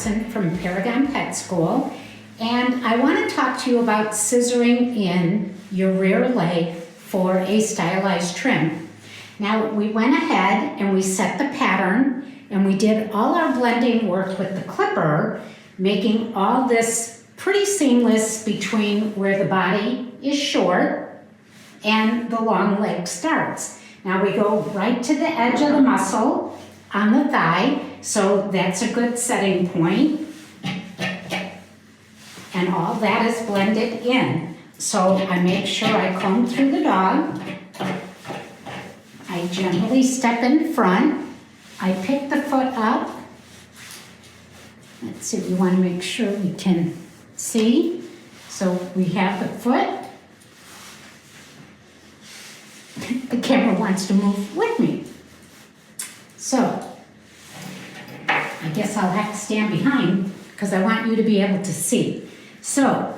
Watson from Paragon Pet School, and I want to talk to you about scissoring in your rear leg for a stylized trim. Now, we went ahead and we set the pattern and we did all our blending work with the clipper, making all this pretty seamless between where the body is short and the long leg starts. Now we go right to the edge of the muscle on the thigh, so that's a good setting point. And all that is blended in. So I make sure I comb through the dog. I gently step in front. I pick the foot up. Let's see, we want to make sure we can see. So we have the foot. The camera wants to move with me. So I guess I'll have to stand behind because I want you to be able to see. So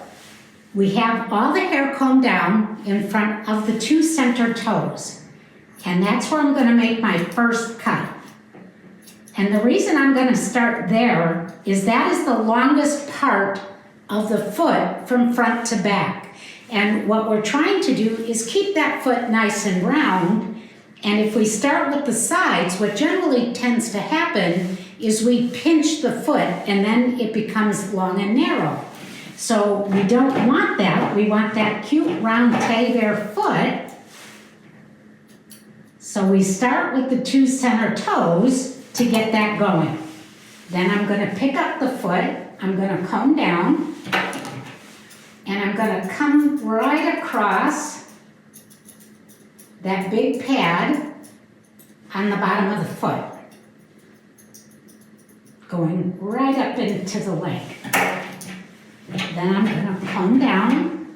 we have all the hair combed down in front of the two center toes. And that's where I'm going to make my first cut. And the reason I'm going to start there is that is the longest part of the foot from front to back. And what we're trying to do is keep that foot nice and round. And if we start with the sides, what generally tends to happen is we pinch the foot and then it becomes long and narrow. So we don't want that. We want that cute round teddy bear foot. So we start with the two center toes to get that going. Then I'm going to pick up the foot, I'm going to comb down, and I'm going to come right across that big pad on the bottom of the foot, going right up into the leg. Then I'm going to comb down.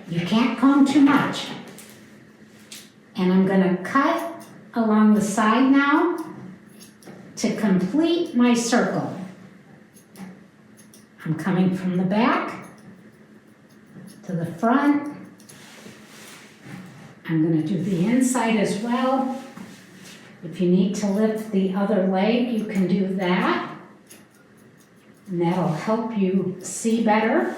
You can't comb too much. And I'm going to cut along the side now to complete my circle. I'm coming from the back to the front. I'm going to do the inside as well. If you need to lift the other leg, you can do that. And that'll help you see better.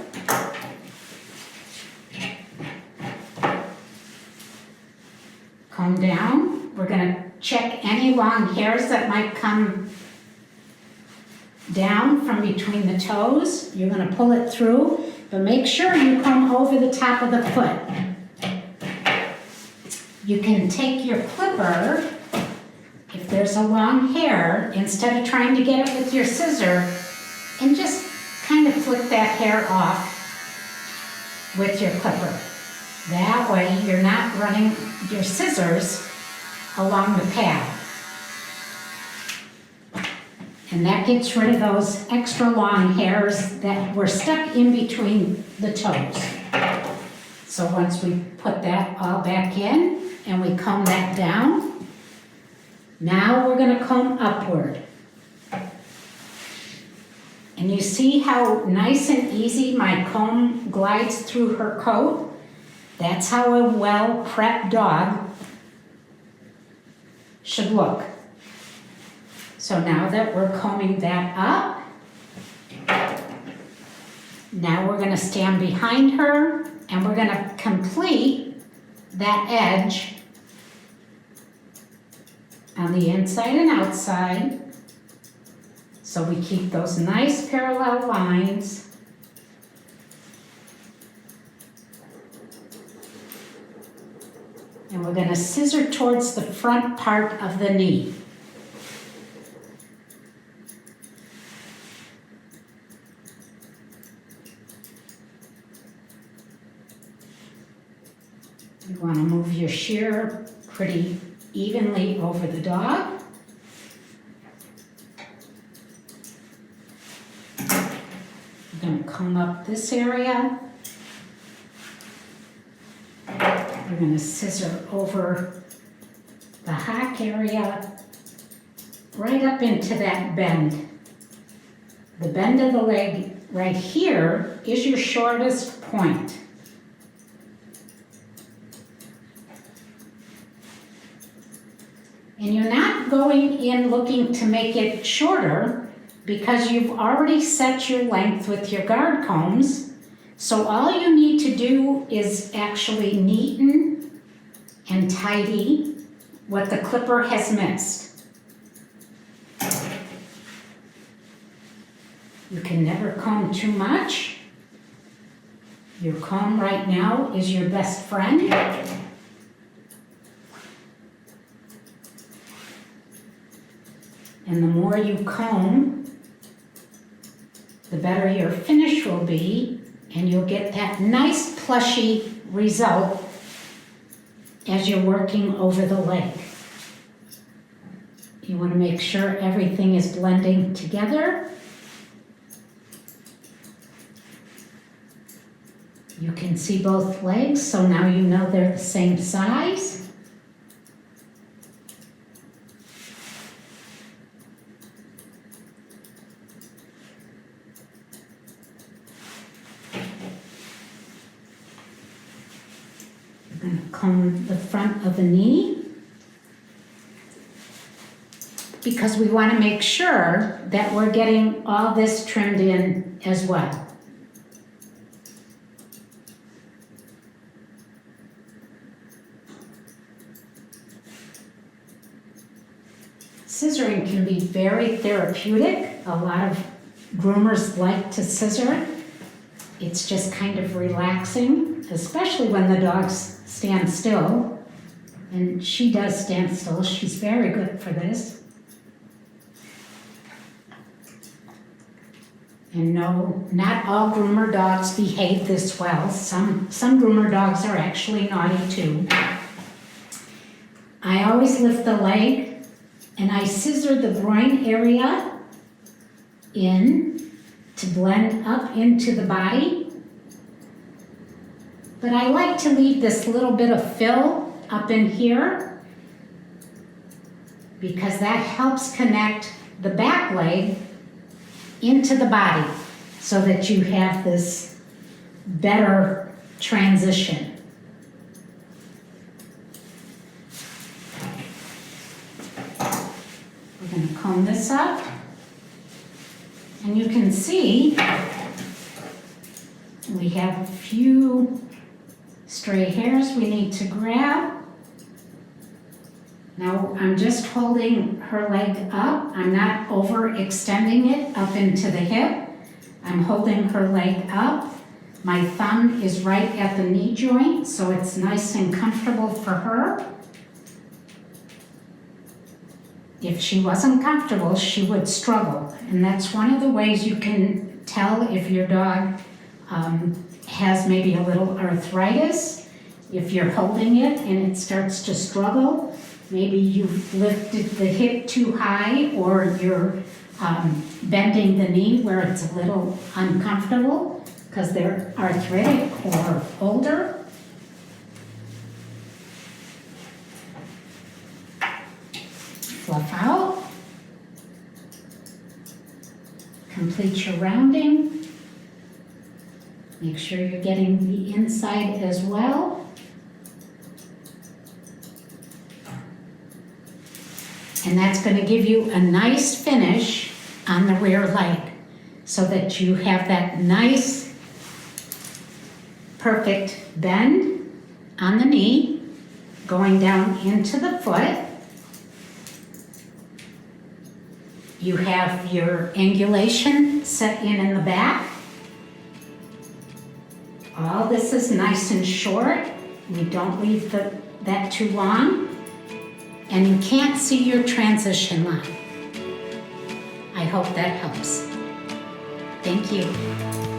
Comb down. We're going to check any long hairs that might come down from between the toes. You're going to pull it through, but make sure you comb over the top of the foot. You can take your clipper, if there's a long hair, instead of trying to get it with your scissor, and just kind of flick that hair off with your clipper. That way you're not running your scissors along the pad. And that gets rid of those extra long hairs that were stuck in between the toes. So once we put that all back in and we comb that down, now we're going to comb upward. And you see how nice and easy my comb glides through her coat? That's how a well-prepped dog should look. So now that we're combing that up, now we're going to stand behind her and we're going to complete that edge on the inside and outside. So we keep those nice parallel lines. And we're going to scissor towards the front part of the knee. You want to move your shear pretty evenly over the dog. I'm going to comb up this area. We're going to scissor over the hock area right up into that bend. The bend of the leg right here is your shortest point. And you're not going in looking to make it shorter. because you've already set your length with your guard combs. So all you need to do is actually neaten and tidy what the clipper has missed. You can never comb too much. Your comb right now is your best friend. And the more you comb, the better your finish will be, and you'll get that nice plushy result as you're working over the leg. You want to make sure everything is blending together. You can see both legs, so now you know they're the same size. We're going to comb the front of the knee because we want to make sure that we're getting all this trimmed in as well. Scissoring can be very therapeutic. A lot of groomers like to scissor. It's just kind of relaxing, especially when the dogs stand still. And she does stand still. She's very good for this. And no, not all groomer dogs behave this well. Some groomer dogs are actually naughty too. I always lift the leg and I scissor the groin area in to blend up into the body. But I like to leave this little bit of fill up in here because that helps connect the back leg into the body so that you have this better transition. We're going to comb this up, and you can see we have a few stray hairs we need to grab. Now I'm just holding her leg up. I'm not overextending it up into the hip. I'm holding her leg up. My thumb is right at the knee joint, so it's nice and comfortable for her. If she wasn't comfortable, she would struggle. And that's one of the ways you can tell if your dog has maybe a little arthritis. If you're holding it and it starts to struggle, maybe you've lifted the hip too high, or you're bending the knee where it's a little uncomfortable because they're arthritic or older. Fluff out. Complete your rounding. Make sure you're getting the inside as well. And that's going to give you a nice finish on the rear leg so that you have that nice, perfect bend on the knee going down into the foot. You have your angulation set in the back. All this is nice and short. You don't leave that too long. And you can't see your transition line. I hope that helps. Thank you.